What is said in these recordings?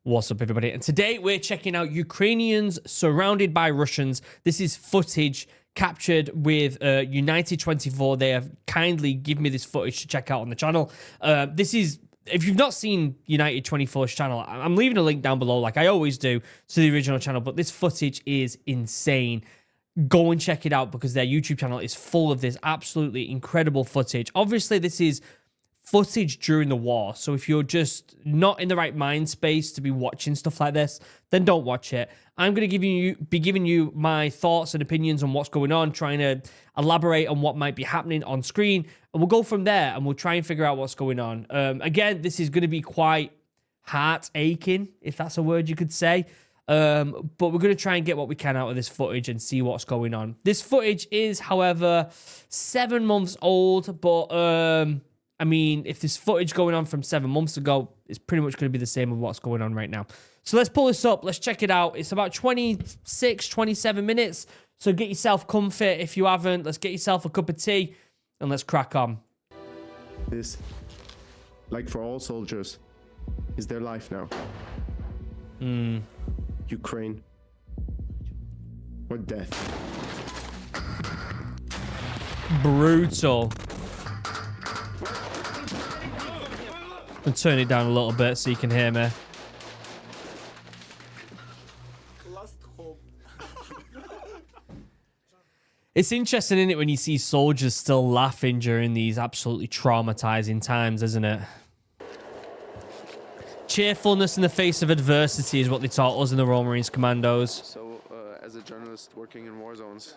What's up, everybody? And today we're checking out Ukrainians surrounded by Russians. This is footage captured with United 24. They have kindly given me this footage to check out on the channel. This is, if you've not seen United 24's channel, I'm leaving a link down below like I always do to the original channel, but this footage is insane. Go and check it out because their YouTube channel is full of this absolutely incredible footage. Obviously, this is footage during the war, so if you're just not in the right mind space to be watching stuff like this, then don't watch it. I'm going to be giving you my thoughts and opinions on what's going on, trying to elaborate on what might be happening on screen, and we'll go from there and we'll try and figure out what's going on. Again, this is going to be quite heart aching, if that's a word you could say. But we're going to try and get what we can out of this footage and see what's going on. This footage is, however, 7 months old, but I mean, if there's footage going on from 7 months ago, it's pretty much going to be the same with what's going on right now. So let's pull this up. Let's check it out. It's about 26, 27 minutes. So get yourself comfy if you haven't. Let's get yourself a cup of tea and let's crack on. This, like for all soldiers, is their life now. Ukraine or death. Brutal. And turn it down a little bit so you can hear me. It's interesting, isn't it, when you see soldiers still laughing during these absolutely traumatizing times, isn't it? Cheerfulness in the face of adversity is what they taught us in the Royal Marines Commandos. So, as a journalist working in war zones,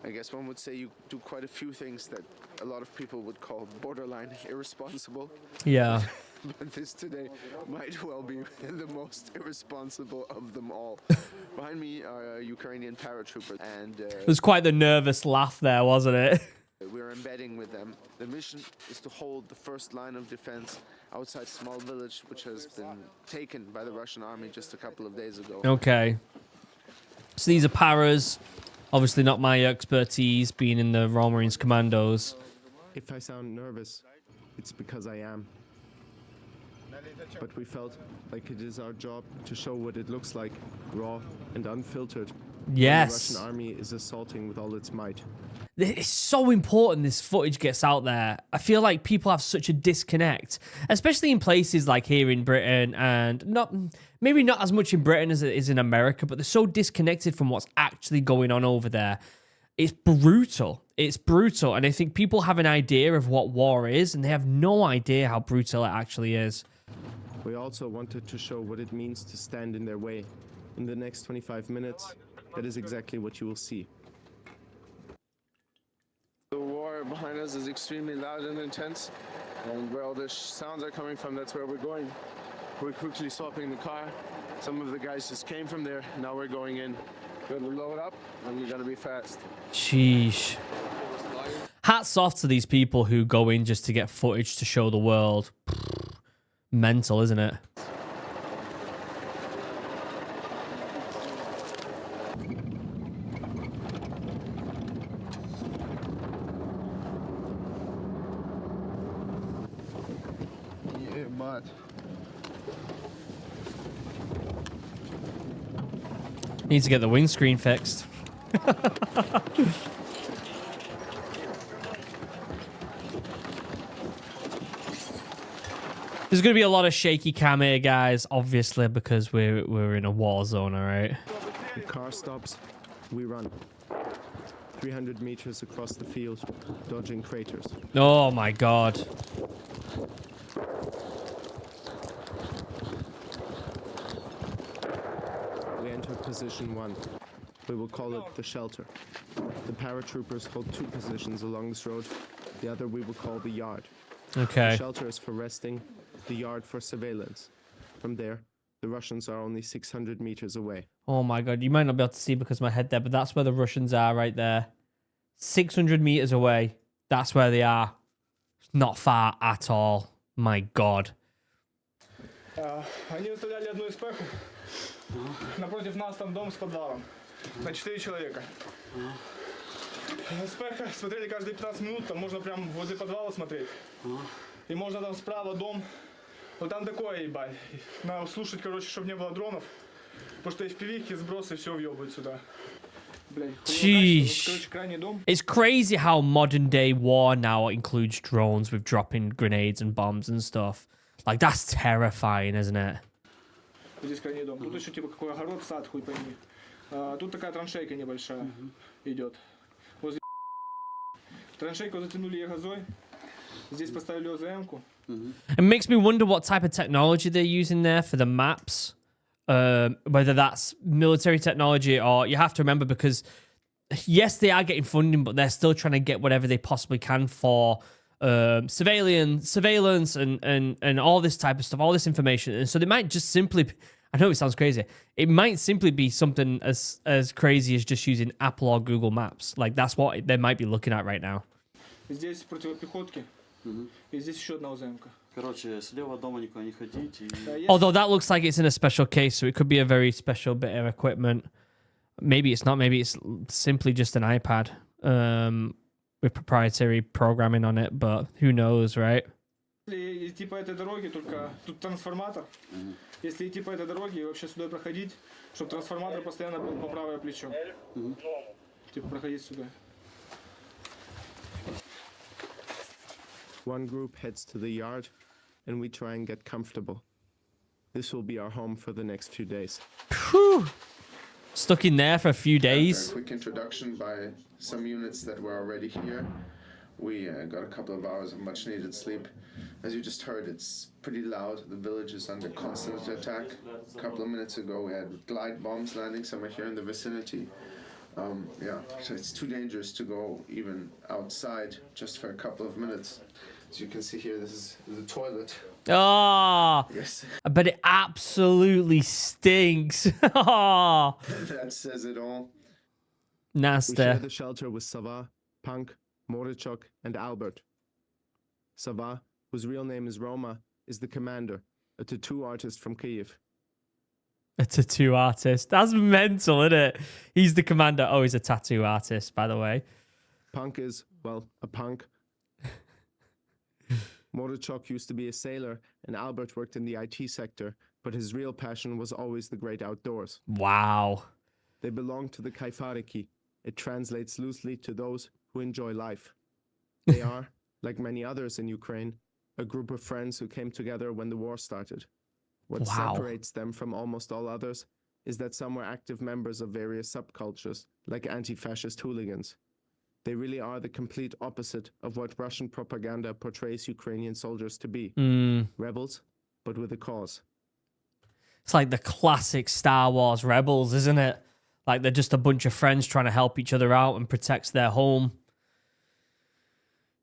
I guess one would say you do quite a few things that a lot of people would call borderline irresponsible. Yeah. But this today might well be the most irresponsible of them all. Behind me are Ukrainian paratroopers, and It was quite the nervous laugh there, wasn't it? we're embedding with them. The mission is to hold the first line of defense outside a small village which has been taken by the Russian army just a couple of days ago. Okay. So these are paras. Obviously not my expertise, being in the Royal Marines Commandos. If I sound nervous, it's because I am. But we felt like it is our job to show what it looks like, raw and unfiltered. Yes. The Russian army is assaulting with all its might. It's so important this footage gets out there. I feel like people have such a disconnect, especially in places like here in Britain, and maybe not as much in Britain as it is in America, but they're so disconnected from what's actually going on over there. It's brutal. It's brutal. And I think people have an idea of what war is, and they have no idea how brutal it actually is. We also wanted to show what it means to stand in their way. In the next 25 minutes, that is exactly what you will see. The war behind us is extremely loud and intense, and where all the sounds are coming from, that's where we're going. We're quickly swapping the car. Some of the guys just came from there. Now we're going in. We're gonna load up, and we're gonna be fast. Sheesh. Hats off to these people who go in just to get footage to show the world. Mental, isn't it? Need to get the windscreen fixed. There's going to be a lot of shaky cam here, guys, obviously, because we're in a war zone, all right? The car stops, we run. 300 meters across the field, dodging craters. Oh, my God. We enter position 1. We will call it the shelter. The paratroopers hold 2 positions along this road. The other we will call the yard. Okay. The shelter is for resting, the yard for surveillance. From there, the Russians are only 600 meters away. Oh, my God. You might not be able to see because of my head there, but that's where the Russians are right there. 600 meters away. That's where they are. It's not far at all. My God. Они выставляли одну эспеху. Напротив нас там дом с подвалом. На 4 человека. Эспеха смотрели каждые 15 минут. Там можно прям возле подвала смотреть. И можно там справа дом Ну там такое, ебать. Надо слушать, короче, чтобы не было дронов. Потому что FPV-ки, сбросы, все въебывают сюда. Блядь, Sheesh. короче, крайний дом. It's crazy how modern day war now includes drones with dropping grenades and bombs and stuff. Like, that's terrifying, isn't it? Здесь крайний дом. Тут еще типа какой огород, сад, хуй пойми. Тут такая траншейка небольшая идет. Возле траншейку затянули ягозой. Здесь поставили ОЗМ-ку. It makes me wonder what type of technology they're using there for the maps. Whether that's military technology or you have to remember because yes, they are getting funding, but they're still trying to get whatever they possibly can for surveillance and all this type of stuff, all this information. And so they might just simply, I know it sounds crazy, it might simply be something as crazy as just using Apple or Google Maps. Like that's what they might be looking at right now. Здесь противопехотки. И здесь еще одна ОЗМ-ка. Короче, слева дома никуда не ходить. Although that looks like it's in a special case, so it could be a very special bit of equipment. Maybe it's not. Maybe it's simply just an iPad with proprietary programming on it, but who knows, right? Если идти по этой дороге, только тут трансформатор. Если идти по этой дороге и вообще сюда проходить, чтобы трансформатор постоянно был по правое плечо. Типа проходить сюда. One group heads to the yard, and we try and get comfortable. This will be our home for the next few days. Whew. Stuck in there for a few A days. quick introduction by some units that were already here. We got a couple of hours of much needed sleep. As you just heard, it's pretty loud. The village is under constant attack. A couple of minutes ago, we had glide bombs landing somewhere here in the vicinity. Yeah, so it's too dangerous to go even outside just for a couple of minutes. As you can see here, this is the toilet. Oh, Yes. but it absolutely stinks. Oh, That says it all. We share nasty. the shelter with Sava, Punk, Morichok, and Albert. Sava, whose real name is Roma, is the commander, a tattoo artist from Kyiv. A tattoo artist. That's mental, isn't it? He's the commander. Oh, he's a tattoo artist, by the way. Punk is, well, a punk. Morichok used to be a sailor, and Albert worked in the IT sector, but his real passion was always the great outdoors. Wow. They belong to the Kayfariki. It translates loosely to those who enjoy life. They are, like many others in Ukraine, a group of friends who came together when the war started. What Wow. separates them from almost all others is that some were active members of various subcultures, like anti-fascist hooligans. They really are the complete opposite of what Russian propaganda portrays Ukrainian soldiers to be. Rebels, but with a cause. It's like the classic Star Wars rebels, isn't it? Like they're just a bunch of friends trying to help each other out and protect their home.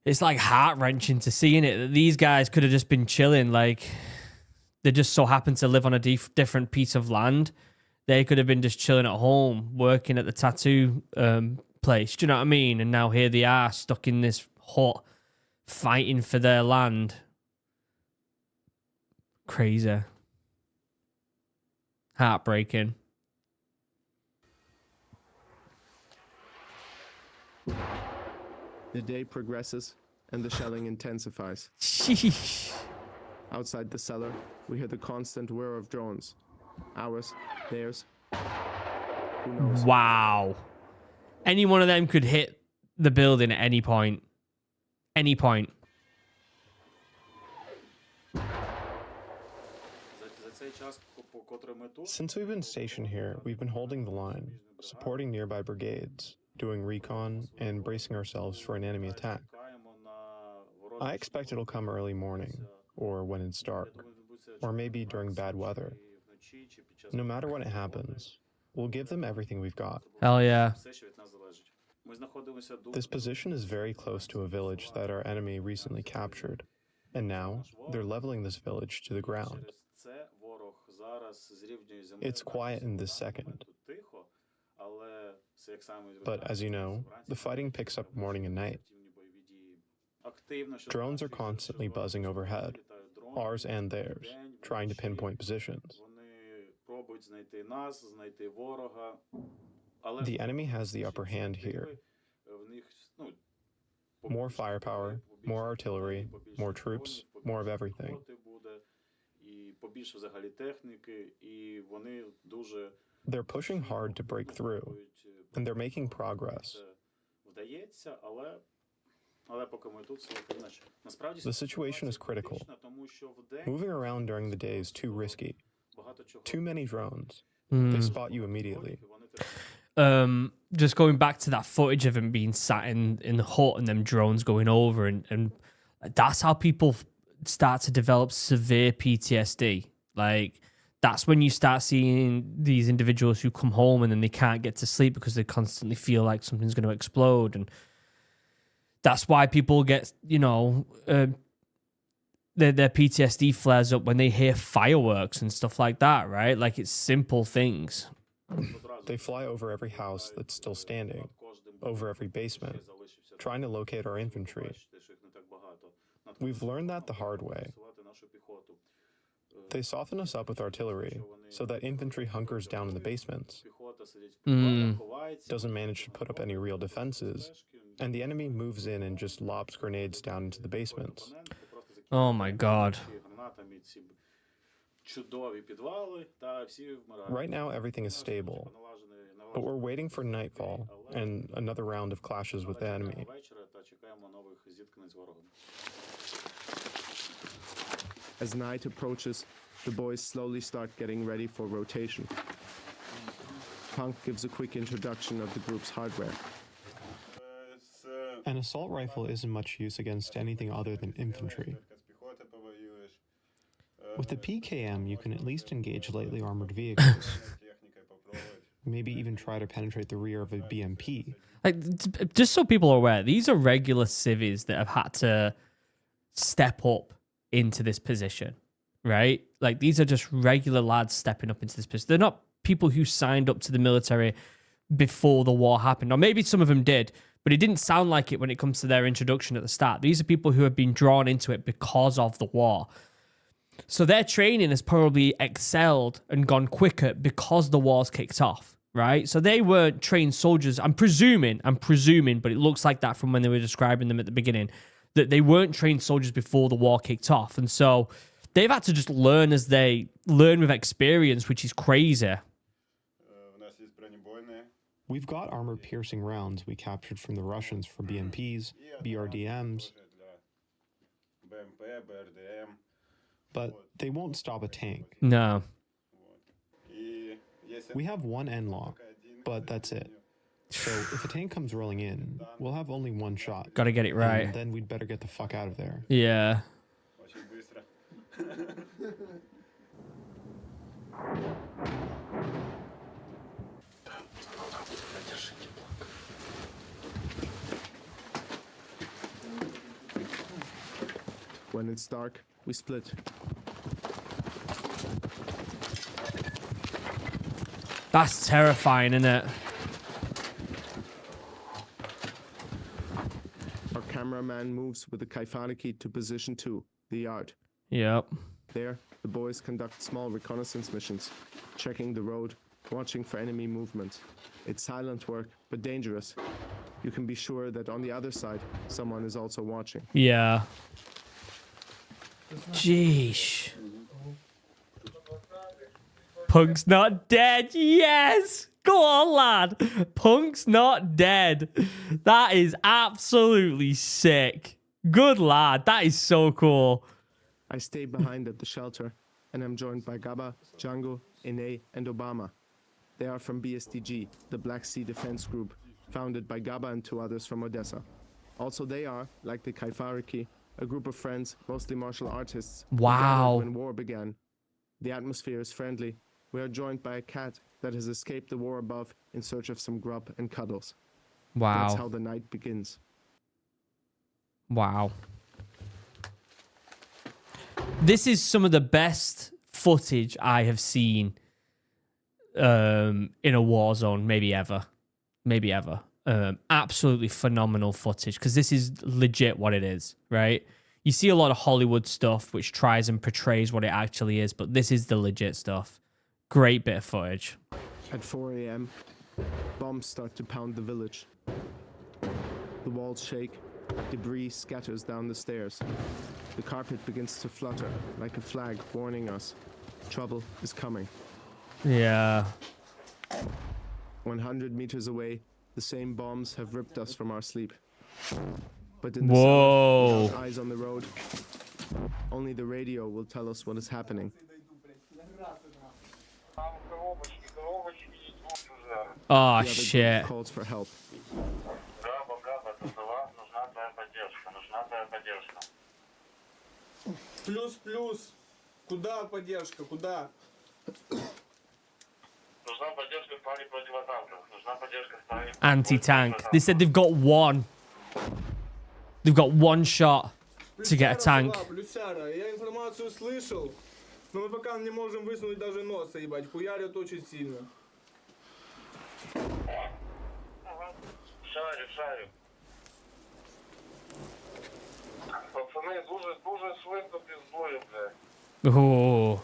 It's like heart-wrenching to see in it that these guys could have just been chilling. Like they just so happened to live on a different piece of land. They could have been just chilling at home, working at the tattoo place. Do you know what I mean? And now here they are stuck in this hut, fighting for their land. Crazy. Heartbreaking. The day progresses, and the shelling intensifies. Sheesh. Outside the cellar, we hear the constant whir of drones. Ours, theirs. Who knows? Wow. Any one of them could hit the building at any point. Any point. Since we've been stationed here, we've been holding the line, supporting nearby brigades, doing recon, and bracing ourselves for an enemy attack. I expect it'll come early morning, or when it's dark, or maybe during bad weather. No matter when it happens, we'll give them everything we've got. Hell yeah. This position is very close to a village that our enemy recently captured, and now they're leveling this village to the ground. It's quiet in this second. But as you know, the fighting picks up morning and night. Drones are constantly buzzing overhead, ours and theirs, trying to pinpoint positions. The enemy has the upper hand here. More firepower, more artillery, more troops, more of everything. і побільше взагалі техніки, і вони дуже They're pushing hard to break through, and they're making progress. вдається, але поки ми тут, насправді The situation is critical. тому що вдень Moving around during the day is too risky. багато чого. Too many drones. Hmm. They spot you immediately. Just going back to that footage of him being sat in the hut and them drones going over, and that's how people start to develop severe PTSD. Like, that's when you start seeing these individuals who come home and then they can't get to sleep because they constantly feel like something's going to explode. And that's why people get, their PTSD flares up when they hear fireworks and stuff like that, right? Like, it's simple things. They fly over every house that's still standing, over every basement, trying to locate our infantry. We've learned that the hard way. They soften us up with artillery so that infantry hunkers down in the basements, doesn't manage to put up any real defenses, and the enemy moves in and just lobs grenades down into the basements. Oh my God. Right now, everything is stable, but we're waiting for nightfall and another round of clashes with the enemy. As night approaches, the boys slowly start getting ready for rotation. Punk gives a quick introduction of the group's hardware. An assault rifle isn't much use against anything other than infantry. With the PKM, you can at least engage lightly armored vehicles. Maybe even try to penetrate the rear of a BMP. Like, just so people are aware, these are regular civvies that have had to step up into this position, right? Like, these are just regular lads stepping up into this position. They're not people who signed up to the military before the war happened. Or maybe some of them did, but it didn't sound like it when it comes to their introduction at the start. These are people who have been drawn into it because of the war. So their training has probably excelled and gone quicker because the war's kicked off, right? So they weren't trained soldiers. I'm presuming, but it looks like that from when they were describing them at the beginning, that they weren't trained soldiers before the war kicked off. And so they've had to just learn as they learn with experience, which is crazy. We've got armor-piercing rounds we captured from the Russians for BMPs, BRDMs, but they won't stop a tank. No. We have one N-lock, but that's it. So if a tank comes rolling in, we'll have only one shot. Gotta get it right. And then we'd better get the fuck out of there. Yeah. When it's dark, we split. That's terrifying, isn't it? Our cameraman moves with the Kayfariki to position 2, the yard. Yep. There, the boys conduct small reconnaissance missions, checking the road, watching for enemy movement. It's silent work, but dangerous. You can be sure that on the other side, someone is also watching. Yeah. Jeesh. Punk's not dead. Yes. Go on, lad. Punk's not dead. That is absolutely sick. Good lad. That is so cool. I stay behind at the shelter, and I'm joined by Gaba, Django, Ine, and Obama. They are from BSDG, the Black Sea Defense Group, founded by Gaba and 2 others from Odessa. Also, they are, like the Kayfariki, a group of friends, mostly martial artists, who Wow. gathered when war began. The atmosphere is friendly. We are joined by a cat that has escaped the war above in search of some grub and cuddles. That's how Wow. the night begins. Wow. This is some of the best footage I have seen in a war zone, maybe ever. Absolutely phenomenal footage, because this is legit what it is, right? You see a lot of Hollywood stuff which tries and portrays what it actually is, but this is the legit stuff. Great bit of footage. At 4 a.m., bombs start to pound the village. The walls shake, debris scatters down the stairs. The carpet begins to flutter like a flag warning us. Trouble is coming. Yeah. 100 meters away, the same bombs have ripped us from our sleep. But in the Whoa. summer, without eyes on the road, only the radio will tell us what is happening. Oh, The other shit. group calls for help. Плюс. Куда поддержка? Куда? Anti-tank. They said they've got one. They've got one shot to get a tank. Плюсяра, я информацию слышал, но мы пока не можем высунуть даже носа, ебать. Хуярят очень сильно. Шарю. Пацани, дуже швидко піздою, блядь. Oh.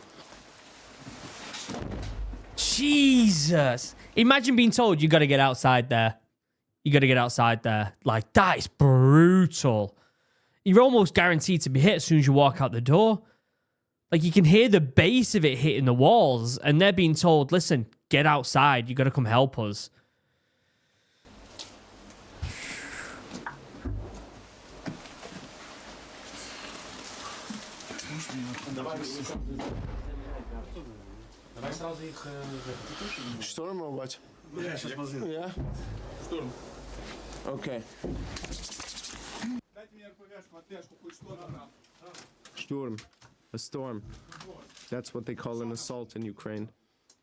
Jesus. Imagine being told you got to get outside there. You got to get outside there. Like, that is brutal. You're almost guaranteed to be hit as soon as you walk out the door. Like, you can hear the base of it hitting the walls, and they're being told, listen, get outside. You got to come help us. Штурмовать? Yeah? Штурм. Okay. Дайте мне РПГшку, АТшку, хоть что-то там. Sturm. A storm. That's what they call an assault in Ukraine.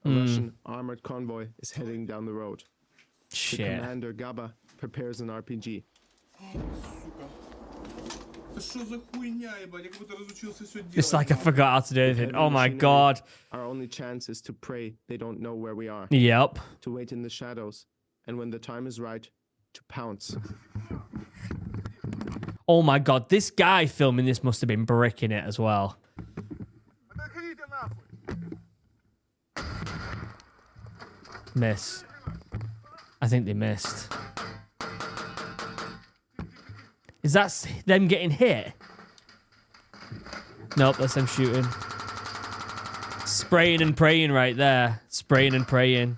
A Russian armored convoy is heading down the road. The Shit. commander Gaba prepares an RPG. Это что за хуйня, ебать? Я как будто разучился все делать. It's like I forgot how to do anything. Heavy Oh my machinery. God. Our only chance is to pray they don't know where we are, Yep. to wait in the shadows, and when the time is right, to pounce. Oh my God. This guy filming this must have been bricking it as well. Miss. I think they missed. Is that them getting hit? Nope, that's them shooting. Spraying and praying right there. Spraying and praying.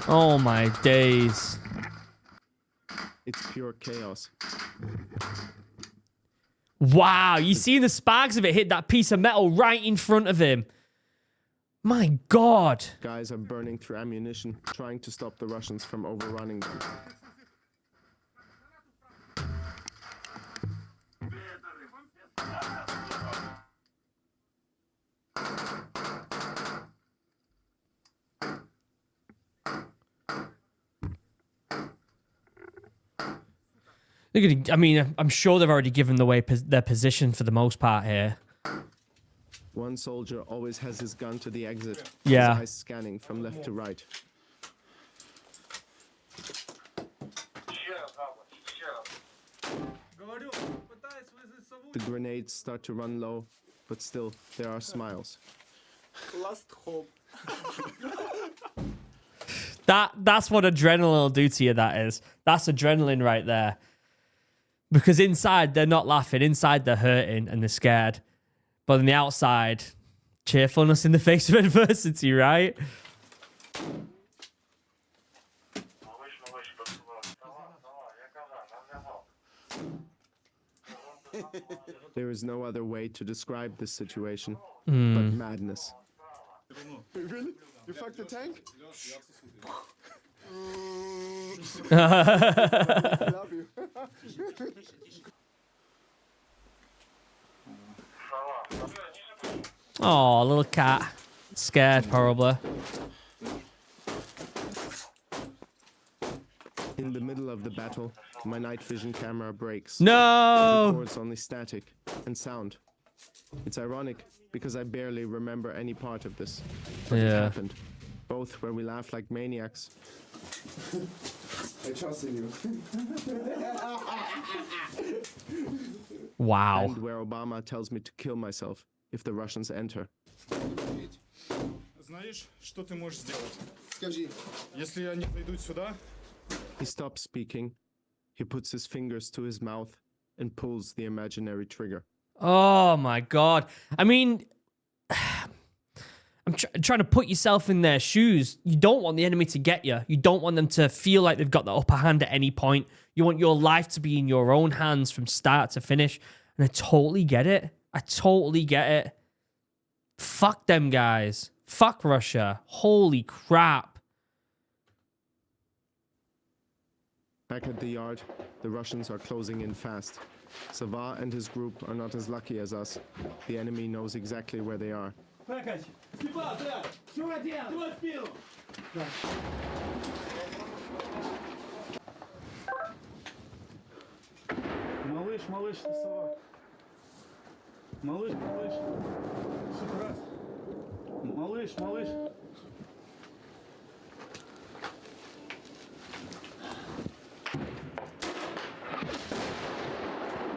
Oh my days. It's pure chaos. Wow, you see the sparks of it hit that piece of metal right in front of him. My God. Guys are burning through ammunition, trying to stop the Russians from overrunning them. Look at, I mean, I'm sure they've already given away their position for the most part here. One soldier always has his gun to the exit, Yeah. his eyes scanning from left to right. Говорю, пытаюсь вызвать сову. The grenades start to run low, but still, there are smiles. Last hope. That's what adrenaline will do to you, that is. That's adrenaline right there. Because inside, they're not laughing. Inside, they're hurting and they're scared. But on the outside, cheerfulness in the face of adversity, right? There is no other way to describe this situation but madness. Really? You fucked the tank? I love you. Oh, little cat. Scared, probably. In the middle of the battle, my night vision camera breaks. No! Records only static and sound. It's ironic because I barely remember any part of this. But it Yeah. happened. Both where we laugh like maniacs. I trust in you. Wow. And where Obama tells me to kill myself if the Russians enter. Знаешь, что ты можешь сделать? скажи. Если они зайдут сюда, He stops speaking. He puts his fingers to his mouth and pulls the imaginary trigger. Oh my god. I mean, I'm trying to put yourself in their shoes. You don't want the enemy to get you. You don't want them to feel like they've got the upper hand at any point. You want your life to be in your own hands from start to finish. And I totally get it. I totally get it. Fuck them guys. Fuck Russia. Holy crap. Back at the yard, the Russians are closing in fast. Sava and his group are not as lucky as us. The enemy knows exactly where they are. Малыш, малыш, ты сова. Малыш, малыш. Супер раз. Малыш, малыш.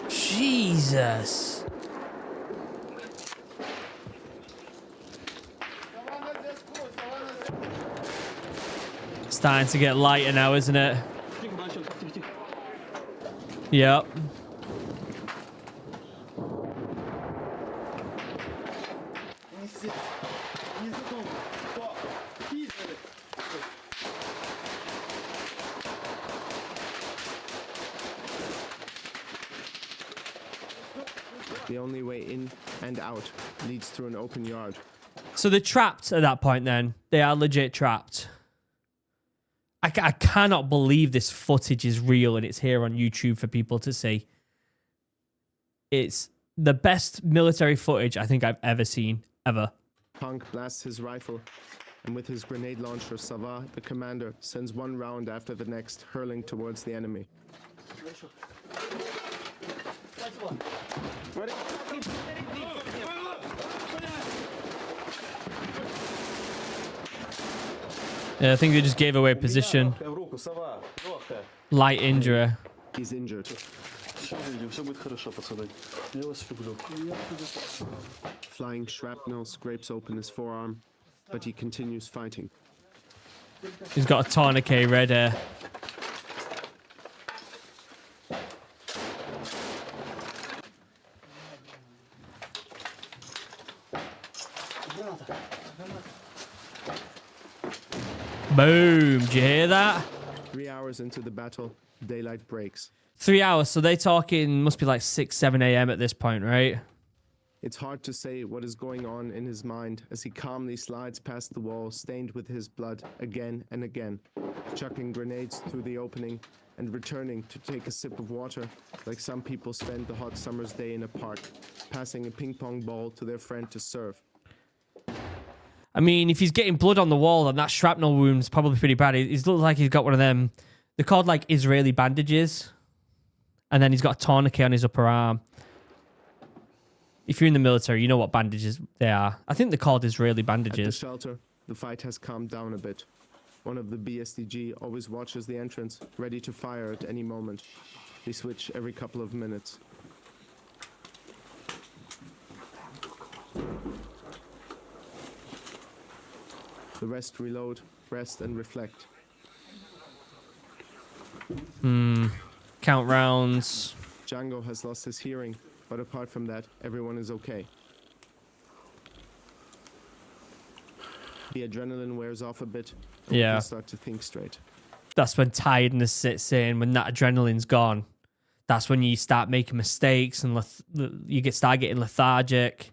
Jesus. Starting to get lighter now, isn't it? Yep. The only way in and out leads through an open yard. So they're trapped at that point then. They are legit trapped. I cannot believe this footage is real and it's here on YouTube for people to see. It's the best military footage I think I've ever seen, ever. Punk blasts his rifle, and with his grenade launcher, Sava, the commander, sends one round after the next, hurling towards the enemy. Yeah, I think they just gave away position. Light injury. He's injured. Flying shrapnel scrapes open his forearm, but he continues fighting. He's got a tourniquet ready. Boom. Did you hear that? 3 hours into the battle, daylight breaks. 3 hours. So they talking must be like 6, 7 a.m. at this point, right? It's hard to say what is going on in his mind as he calmly slides past the wall stained with his blood again and again, chucking grenades through the opening and returning to take a sip of water like some people spend the hot summer's day in a park, passing a ping pong ball to their friend to serve. I mean, if he's getting blood on the wall, then that shrapnel wound's probably pretty bad. It looks like he's got one of them. They're called like Israeli bandages. And then he's got a tourniquet on his upper arm. If you're in the military, you know what bandages they are. I think they're called Israeli At the bandages. shelter, the fight has calmed down a bit. One of the BSDG always watches the entrance, ready to fire at any moment. They switch every couple of minutes. The rest reload, rest and reflect. Count rounds. Django has lost his hearing, but apart from that, everyone is okay. The adrenaline wears off a bit, and Yeah. we can start to think straight. That's when tiredness sits in, when that adrenaline's gone. That's when you start making mistakes and start getting lethargic.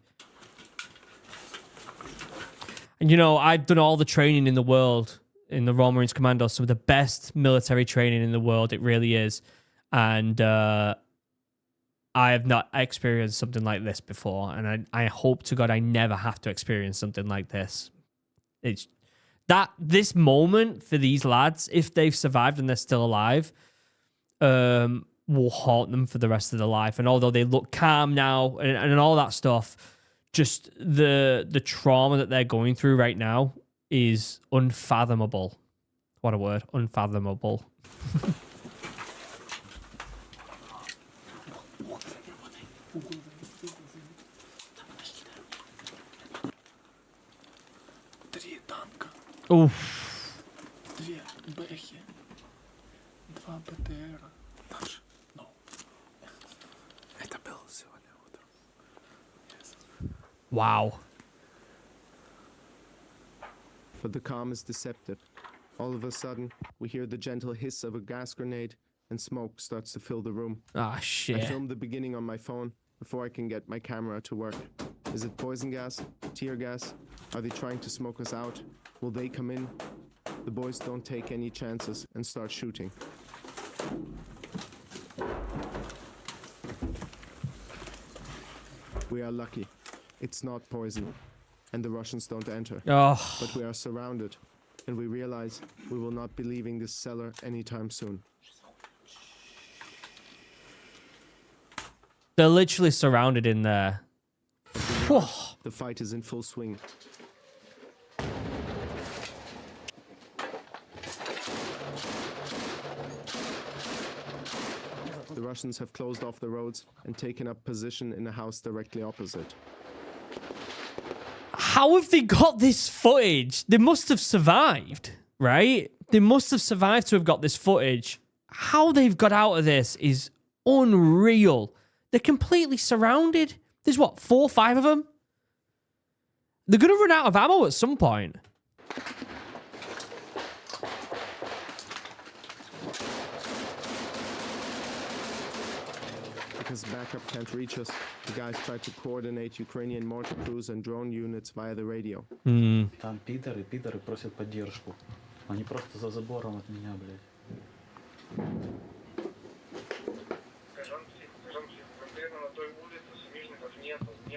And you know, I've done all the training in the world in the Royal Marines Commando, some of the best military training in the world. It really is. And I have not experienced something like this before. And I hope to God I never have to experience something like this. It's that this moment for these lads, if they've survived and they're still alive, will haunt them for the rest of their life. And although they look calm now and all that stuff, just the trauma that they're going through right now is unfathomable. What a word, unfathomable. Oof. Wow. But the calm is deceptive. All of a sudden, we hear the gentle hiss of a gas grenade, and smoke starts to fill the room. Ah, I shit. filmed the beginning on my phone before I can get my camera to work. Is it poison gas? Tear gas? Are they trying to smoke us out? Will they come in? The boys don't take any chances and start shooting. We are lucky. It's not poison, and the Russians don't enter. Oh, But we are surrounded, and we realize we will not be leaving this cellar anytime soon. they're literally surrounded in there. Whew. The fight is in full swing. The Russians have closed off the roads and taken up position in a house directly opposite. How have they got this footage? They must have survived, right? They must have survived to have got this footage. How they've got out of this is unreal. They're completely surrounded. There's what, 4 or 5 of them? They're going to run out of ammo at some point. Because backup can't reach us, the guys try to coordinate Ukrainian mortar crews and drone units via the radio. Там пидоры просят поддержку. Они просто за забором от меня, блядь.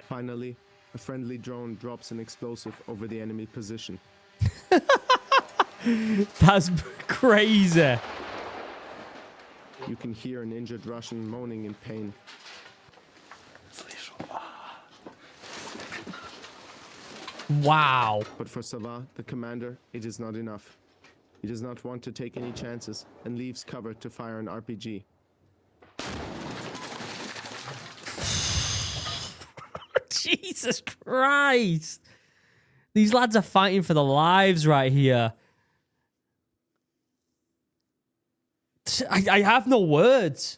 Finally, a friendly drone drops an explosive over the enemy position. That's crazy. You can hear an injured Russian moaning in pain. Wow. But for Sava, the commander, it is not enough. He does not want to take any chances and leaves cover to fire an RPG. Jesus Christ. These lads are fighting for their lives right here. I have no words.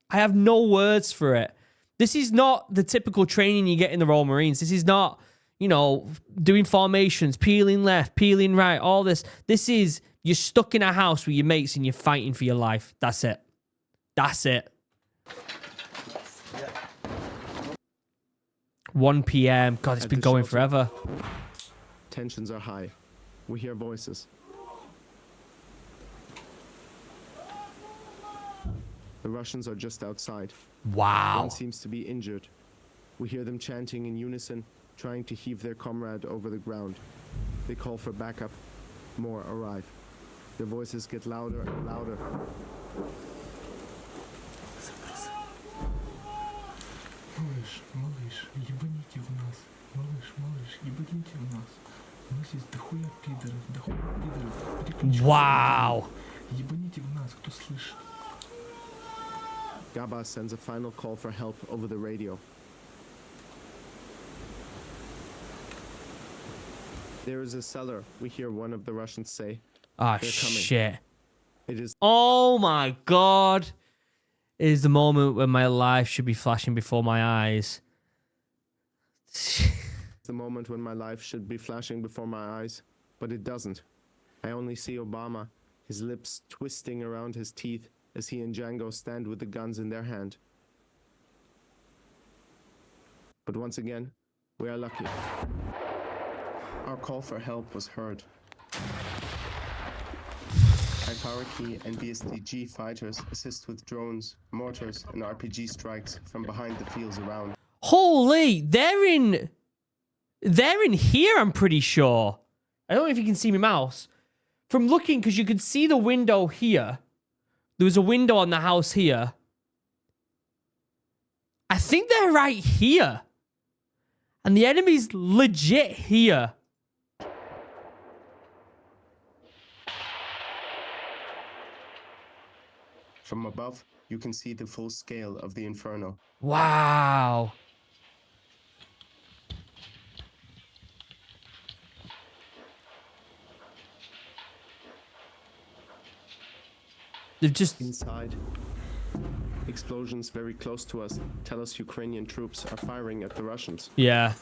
I have no words for it. This is not the typical training you get in the Royal Marines. This is not, you know, doing formations, peeling left, peeling right, all this. This is, you're stuck in a house with your mates and you're fighting for your life. That's it. That's it. 1 p.m. God, it's At been the going shelter. forever. Tensions are high. We hear voices. The Russians are just outside. Wow. One seems to be injured. We hear them chanting in unison, trying to heave their comrade over the ground. They call for backup. More arrive. Their voices get louder and louder. Малыш, ебаните в нас. Малыш, ебаните в нас. У нас есть дохуя пидоров. Переключите. Wow. Ебаните в нас, кто слышит? Gaba sends a final call for help over the radio. There is a cellar, we hear one of the Russians say. Oh, They're coming. shit. It is Oh, my God. It is the moment when my life should be flashing before my eyes. the moment when my life should be flashing before my eyes, but it doesn't. I only see Obama, his lips twisting around his teeth as he and Django stand with the guns in their hand. But once again, we are lucky. Our call for help was heard. Kayfariki and BSDG fighters assist with drones, mortars, and RPG strikes from behind the fields around. Holy, they're in here, I'm pretty sure. I don't know if you can see my mouse. From looking, because you can see the window here. There was a window on the house here. I think they're right here. And the enemy's legit here. From above, you can see the full scale of the inferno. Wow. They've just... Inside, Explosions very close to us tell us Ukrainian troops are firing at the Russians. Yeah.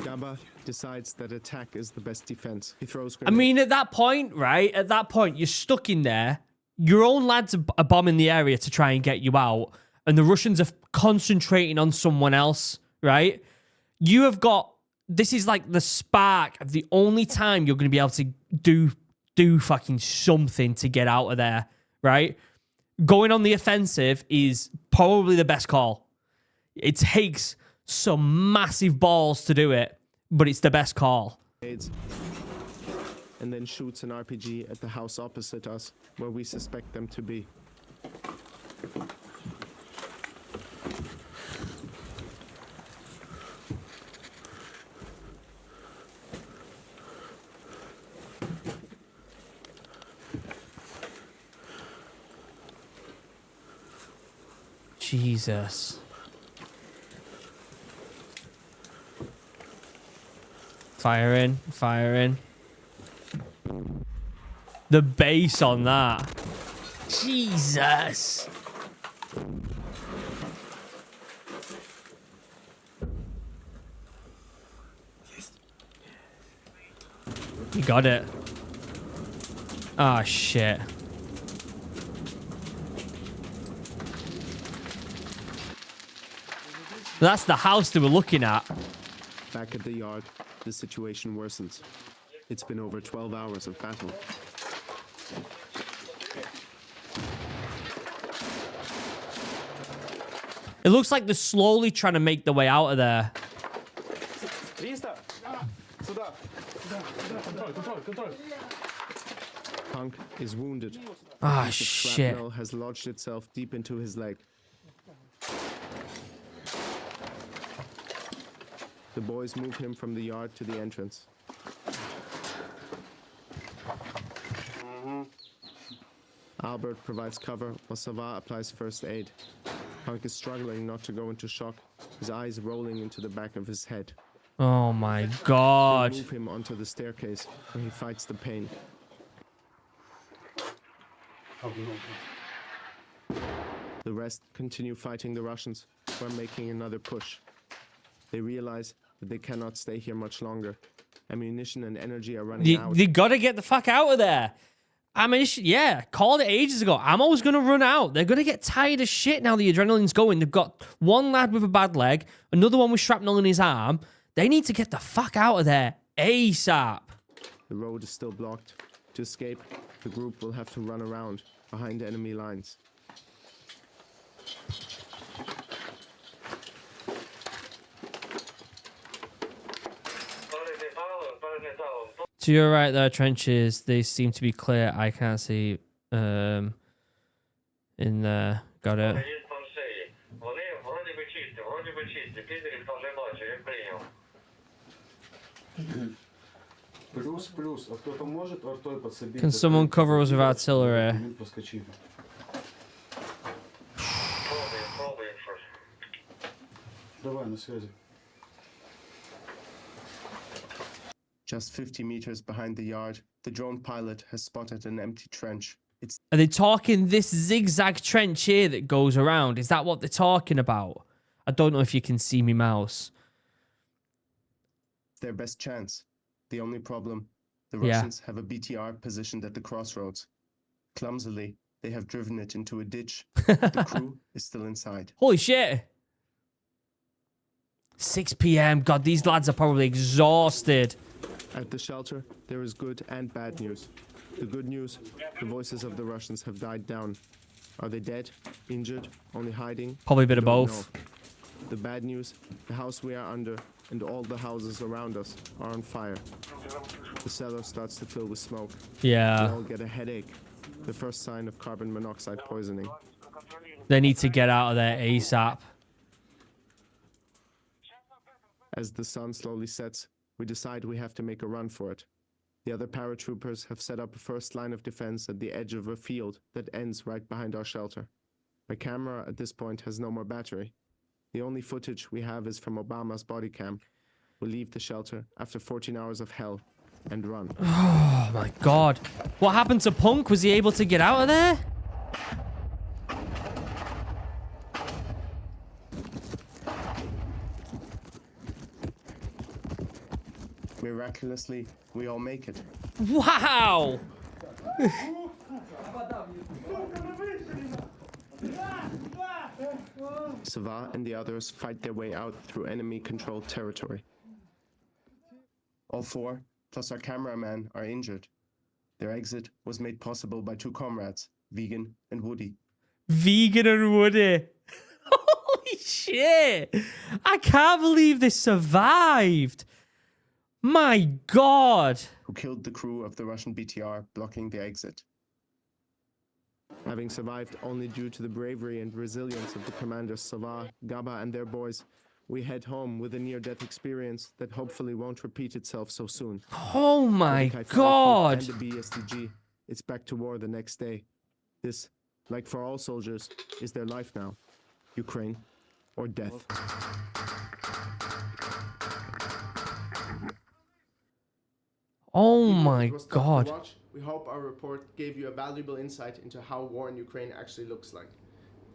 Gaba decides that attack is the best defense. He throws I grenades. mean, at that point, right? At that point, you're stuck in there. Your own lads are bombing the area to try and get you out, and the Russians are concentrating on someone else, right? You have got... This is like the spark of the only time you're going to be able to do fucking something to get out of there, right? Going on the offensive is probably the best call. It takes some massive balls to do it, but it's the best call. And then shoots an RPG at the house opposite us, where we suspect them to be. Jesus. Fire in, fire in. The bass on that. Jesus. You got it. Ah, shit. That's the house they were looking at. Back at the yard, the situation worsens. It's been over 12 hours of battle. It looks like they're slowly trying to make their way out of there. Punk is wounded. Ah, The shit. shrapnel has lodged itself deep into his leg. The boys move him from the yard to the entrance. Albert provides cover while Savard applies first aid. Punk is struggling not to go into shock, his eyes rolling into the back of his head. Oh my They god. move him onto the staircase where he fights the pain. The rest continue fighting the Russians who are making another push. They realize that they cannot stay here much longer. Ammunition and energy are running out. They gotta get the fuck out of there. I mean, yeah, called it ages ago. Ammo's gonna run out. They're gonna get tired of shit now the adrenaline's going. They've got one lad with a bad leg, another one with shrapnel in his arm. They need to get the fuck out of there ASAP. The road is still blocked. To escape, the group will have to run around behind enemy lines. To your right, there are trenches. They seem to be clear. I can't see in there. Got it. Плюс. А кто-то может артой подсобить? Can someone cover us with artillery? Проскочили. Давай, на связи. Just 50 meters behind the yard, the drone pilot has spotted an empty trench. It's Are they talking this zigzag trench here that goes around? Is that what they're talking about? I don't know if you can see me mouse. their best chance. The only problem, the Yeah. Russians have a BTR positioned at the crossroads. Clumsily, they have driven it into a ditch. The crew is still inside. Holy shit. 6 p.m. God, these lads are probably exhausted. At the shelter, there is good and bad news. The good news, the voices of the Russians have died down. Are they dead, injured, only hiding? Probably a bit We of don't both. know. The bad news, the house we are under and all the houses around us are on fire. The cellar starts to fill with smoke. We Yeah. all get a headache, the first sign of carbon monoxide poisoning. They need to get out of there ASAP. As the sun slowly sets, we decide we have to make a run for it. The other paratroopers have set up a first line of defense at the edge of a field that ends right behind our shelter. My camera at this point has no more battery. The only footage we have is from Obama's body cam. We'll leave the shelter after 14 hours of hell and run. Oh my god. What happened to Punk? Was he able to get out of there? Miraculously, we all make it. Wow. Sava and the others fight their way out through enemy-controlled territory. All four, plus our cameraman, are injured. Their exit was made possible by two comrades, Vegan and Woody. Vegan and Woody. Holy shit. I can't believe they survived. My God. Who killed the crew of the Russian BTR blocking the exit. Having survived only due to the bravery and resilience of the commanders Sava, Gaba and their boys, we head home with a near-death experience that hopefully won't repeat itself so soon. Oh my For the Kayfariki God. and the BSDG, it's back to war the next day. This, like for all soldiers, is their life now. Ukraine or death. Oh Even if my it was tough to God. watch, we hope our report gave you a valuable insight into how war in Ukraine actually looks like.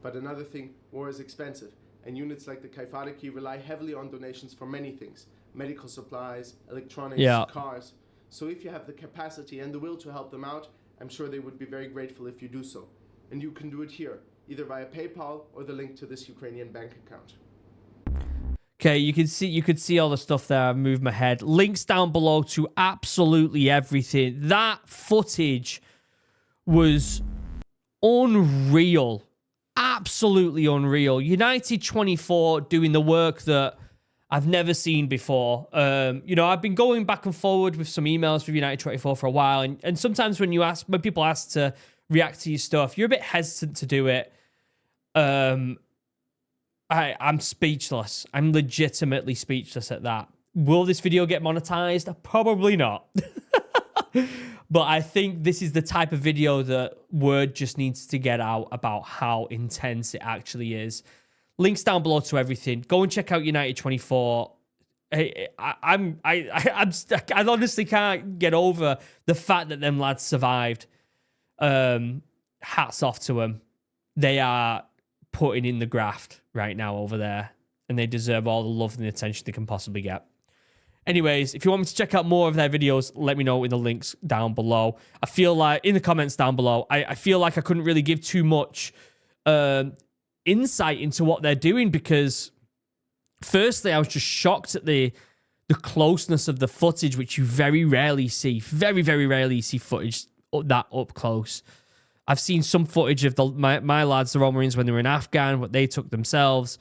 But another thing, war is expensive, and units like the Kayfariki rely heavily on donations for many things: medical supplies, electronics, Yeah. cars. So if you have the capacity and the will to help them out, I'm sure they would be very grateful if you do so. And you can do it here, either via PayPal or the link to this Ukrainian bank account. Okay, you could see all the stuff there. I've moved my head. Links down below to absolutely everything. That footage was unreal. Absolutely unreal. United 24 doing the work that I've never seen before. You know, I've been going back and forward with some emails with United 24 for a while, and sometimes when people ask to react to your stuff, you're a bit hesitant to do it. I'm speechless. I'm legitimately speechless at that. Will this video get monetized? Probably not. But I think this is the type of video that word just needs to get out about how intense it actually is. Links down below to everything. Go and check out United 24. I honestly can't get over the fact that them lads survived. Hats off to them. They are putting in the graft right now over there, and they deserve all the love and the attention they can possibly get. Anyways, if you want me to check out more of their videos, let me know in the links down below. I feel like, in the comments down below, I feel like I couldn't really give too much insight into what they're doing, because firstly, I was just shocked at the closeness of the footage, which you very rarely see. Very, very rarely see footage that up close. I've seen some footage of my lads, the Royal Marines, when they were in Afghan, what they took themselves.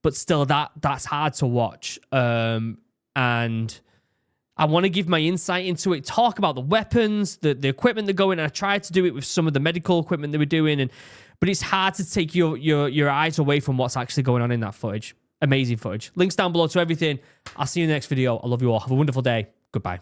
But still, that's hard to watch. And I want to give my insight into it, talk about the weapons, the equipment they're going. I tried to do it with some of the medical equipment they were doing, but it's hard to take your eyes away from what's actually going on in that footage. Amazing footage. Links down below to everything. I'll see you in the next video. I love you all. Have a wonderful day. Goodbye.